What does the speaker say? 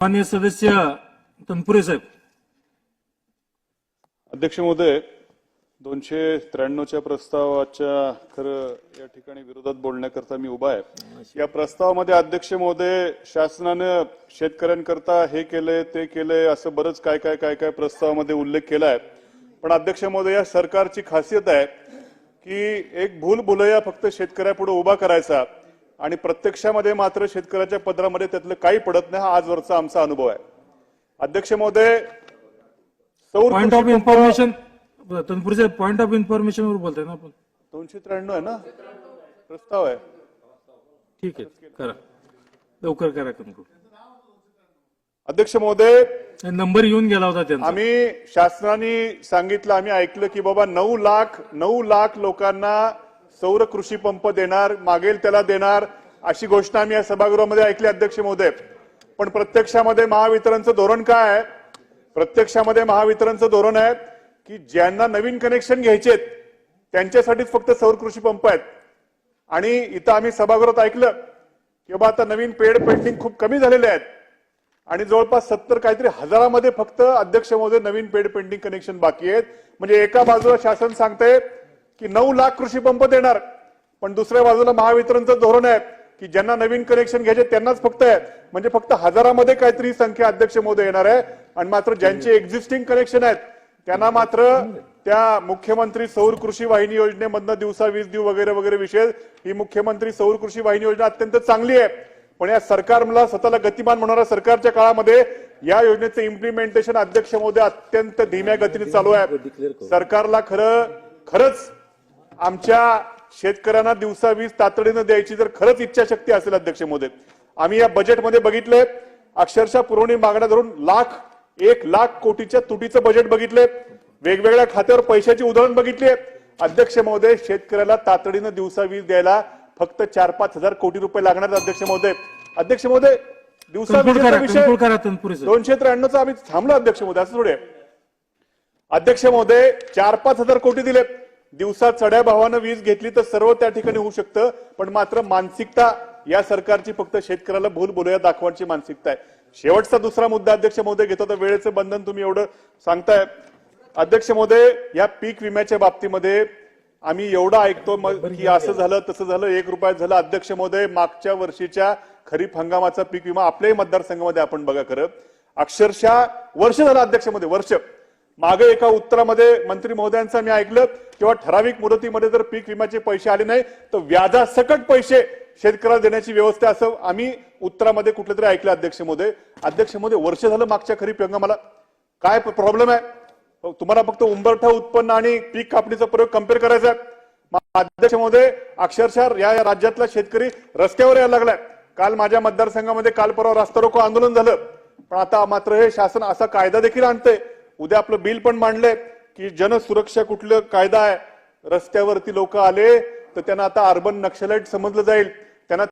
माननीय सदस्य तनपुरे साहेब. अध्यक्ष महोदय, 293च्या प्रस्तावाच्या खरं या ठिकाणी विरोधात बोलण्याकरता मी उभा आहे. या प्रस्तावामध्ये अध्यक्ष महोदय शासनानं शेतकऱ्यांकरता हे केलंय ते केलंय असं बरंच काय प्रस्तावामध्ये उल्लेख केलाय. पण अध्यक्ष महोदय, या सरकारची खासियत आहे की एक भूलभुलैया फक्त शेतकऱ्यापुढे उभा करायचा आणि प्रत्यक्षामध्ये मात्र शेतकऱ्याच्या पदरामध्ये त्यातलं काही पडत नाही. हा आजवरचा आमचा अनुभव आहे. अध्यक्ष महोदय, पॉइंट ऑफ इन्फॉर्मेशन तनपुरे साहेब, पॉइंट ऑफ इन्फॉर्मेशन वर बोलताय ना आपण. 293 आहे ना प्रस्ताव आहे. ठीक आहे, करा लवकर करा. अध्यक्ष महोदय, नंबर येऊन गेला होता त्यांचा. आम्ही शासनाने सांगितलं, आम्ही ऐकलं की बाबा 9 लाख लोकांना सौर कृषी पंप देणार, मागेल त्याला देणार अशी घोषणा आम्ही या सभागृहामध्ये ऐकली अध्यक्ष महोदय. पण प्रत्यक्षामध्ये महावितरणचं धोरण काय आहे? प्रत्यक्षामध्ये महावितरणचं धोरण आहे की ज्यांना नवीन कनेक्शन घ्यायचे त्यांच्यासाठीच फक्त सौर कृषी पंप आहेत. आणि इथं आम्ही सभागृहात ऐकलं की बाबा आता नवीन पेड पेंडिंग खूप कमी झालेले आहेत आणि जवळपास 70 काहीतरी हजारामध्ये फक्त अध्यक्ष महोदय नवीन पेड पेंडिंग कनेक्शन बाकी आहेत. म्हणजे एका बाजूला शासन सांगते की 9 लाख कृषी पंप देणार, पण दुसऱ्या बाजूला महावितरणचं धोरण आहे की ज्यांना नवीन कनेक्शन घ्यायचे त्यांनाच फक्त आहे. म्हणजे फक्त हजारामध्ये काहीतरी संख्या अध्यक्ष महोदय येणार आहे. आणि मात्र ज्यांचे एक्झिस्टिंग कनेक्शन आहेत त्यांना मात्र त्या मुख्यमंत्री सौर कृषी वाहिनी योजनेमधनं दिवसा वीज देऊ वगैरे वगैरे विषय. ही मुख्यमंत्री सौर कृषी वाहिनी योजना अत्यंत चांगली आहे, पण या सरकारला स्वतःला गतिमान म्हणणाऱ्या सरकारच्या काळामध्ये या योजनेचं इम्प्लिमेंटेशन अध्यक्ष महोदय अत्यंत धीम्या गतीने चालू आहे. सरकारला खरंच आमच्या शेतकऱ्यांना दिवसा वीज तातडीनं द्यायची जर खरंच इच्छाशक्ती असेल अध्यक्ष महोदय, आम्ही या बजेटमध्ये बघितले अक्षरशः पुरवणी मागण्या धरून 1 लाख कोटीच्या तुटीचं बजेट बघितले, वेगवेगळ्या खात्यावर पैशाची उधळण बघितली. अध्यक्ष महोदय, शेतकऱ्याला तातडीनं दिवसा वीज द्यायला फक्त 4-5 हजार कोटी रुपये लागणार अध्यक्ष महोदय. अध्यक्ष महोदय, दिवसा वीजेचा विषय 293चा आम्ही थांबलो अध्यक्ष महोदय, असं थोडे. अध्यक्ष महोदय, 4-5 हजार कोटी दिले. दिवसा चढ्या भावानं वीज घेतली तर सर्व त्या ठिकाणी होऊ शकतं, पण मात्र मानसिकता या सरकारची फक्त शेतकऱ्याला भूलभुलैया दाखवण्याची मानसिकता आहे. शेवटचा दुसरा मुद्दा अध्यक्ष महोदय घेतो, तर वेळेचं बंधन तुम्ही एवढं सांगताय. अध्यक्ष महोदय, या पीक विम्याच्या बाबतीमध्ये आम्ही एवढं ऐकतो की असं झालं तसं झालं, 1 रुपयात झालं. अध्यक्ष महोदय, मागच्या वर्षीच्या खरीप हंगामाचा पीक विमा आपल्याही मतदारसंघामध्ये आपण बघा, खरं अक्षरशः वर्ष झालं अध्यक्ष महोदय, वर्ष. मागे एका उत्तरामध्ये मंत्री महोदयांचं मी ऐकलं तेव्हा ठराविक मुदतीमध्ये जर पीक विम्याचे पैसे आले नाही तर व्याजासकट पैसे शेतकऱ्याला देण्याची व्यवस्था, असं आम्ही उत्तरामध्ये कुठलं तरी ऐकलं अध्यक्ष महोदय. अध्यक्ष महोदय, वर्ष झालं मागच्या खरीप हंगामाला. काय प्रॉब्लेम आहे? तुम्हाला फक्त उंबरठा उत्पन्न आणि पीक कापणीचा प्रयोग कम्पेअर करायचा आहे. अध्यक्ष महोदय, अक्षरशः या राज्यातला शेतकरी रस्त्यावर यायला लागलाय. काल माझ्या मतदारसंघामध्ये काल परवा रास्ता रोको आंदोलन झालं, पण आता मात्र हे शासन असा कायदा देखील आणतंय. उद्या आपलं बिल पण मांडलंय की जनसुरक्षा कुठलं कायदा आहे, रस्त्यावरती लोक आले तर त्यांना आता अर्बन नक्षलाईट समजलं जाईल.